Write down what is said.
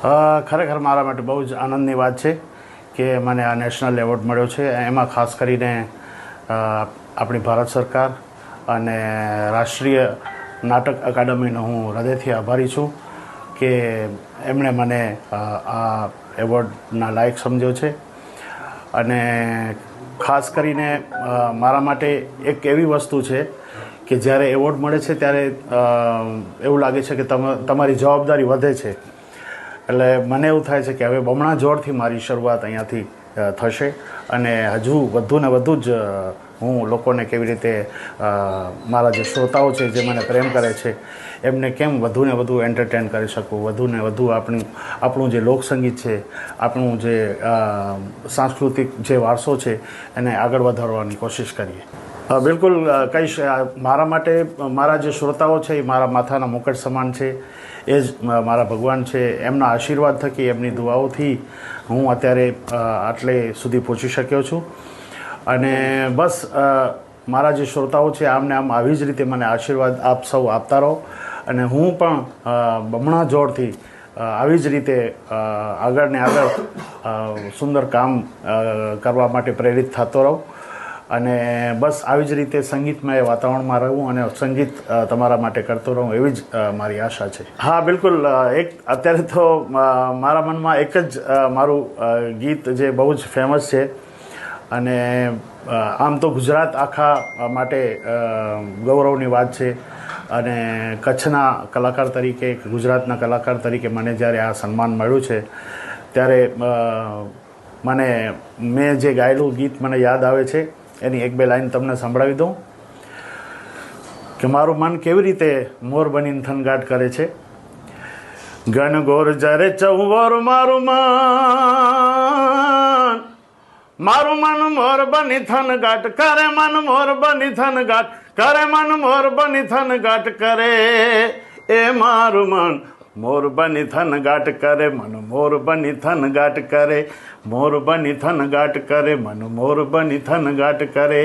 ખરેખર મારા માટે બહુ જ આનંદની વાત છે કે મને આ નેશનલ એવોર્ડ મળ્યો છે. એમાં ખાસ કરીને આપણી ભારત સરકાર અને રાષ્ટ્રીય નાટક અકાદમીનો હું હૃદયથી આભારી છું કે એમણે મને આ એવોર્ડના લાયક સમજ્યો છે. અને ખાસ કરીને મારા માટે એક એવી વસ્તુ છે કે જ્યારે એવોર્ડ મળે છે ત્યારે એવું લાગે છે કે તમારી જવાબદારી વધે છે. એટલે મને એવું થાય છે કે હવે બમણા જોરથી મારી શરૂઆત અહીંયાથી થશે અને હજુ વધુ ને વધુ જ હું લોકોને કેવી રીતે મારા જે શ્રોતાઓ છે જે મને પ્રેમ કરે છે એમને કેમ વધુ ને વધુ એન્ટરટેન કરી શકું, વધુ ને વધુ આપણું જે લોકસંગીત છે, આપણું જે સાંસ્કૃતિક જે વારસો છે એને આગળ વધારવાની કોશિશ કરીએ. બિલકુલ કહીશ, મારા માટે મારા જે શ્રોતાઓ છે એ મારા માથાના મુકટ સમાન છે. એ જ મારા ભગવાન છે. એમના આશીર્વાદ થકી, એમની દુઆઓથી હું અત્યારે આટલે સુધી પહોંચી શક્યો છું. અને બસ મારા જે શ્રોતાઓ છે આમને આમ આવી જ રીતે મને આશીર્વાદ આપ સૌ આપતા રહો અને હું પણ બમણા જોરથી આવી જ રીતે આગળ ને આગળ સુંદર કામ કરવા માટે પ્રેરિત થતો રહું અને બસ આવી જ રીતે સંગીતમય વાતાવરણમાં રહું અને સંગીત તમારા માટે કરતો રહું એવી જ મારી આશા છે. હા, બિલકુલ. અત્યારે તો મારા મનમાં એક જ મારું ગીત જે બહુ જ ફેમસ છે અને આમ તો ગુજરાત આખા માટે ગૌરવની વાત છે અને કચ્છના કલાકાર તરીકે, ગુજરાતના કલાકાર તરીકે મને જ્યારે આ સન્માન મળ્યું છે ત્યારે મેં જે ગાયેલું ગીત મને યાદ આવે છે. એની એક બે લાઈન તમને સંભળાવી દઉં કે મારું મન કેવી રીતે મોર બનીને થનગાટ કરે છે. ઘનઘોર જરે ચૌવર મારું મન મોર બની થનગાટ કરે, મન મોર બની થનગાટ કરે, મન મોર બની થનગાટ કરે. એ મારું મન મોર બની થનગાટ કરે, મન મોર બની થનગાટ કરે, મોર બની થનગાટ કરે, મન મોર બની થનગાટ કરે.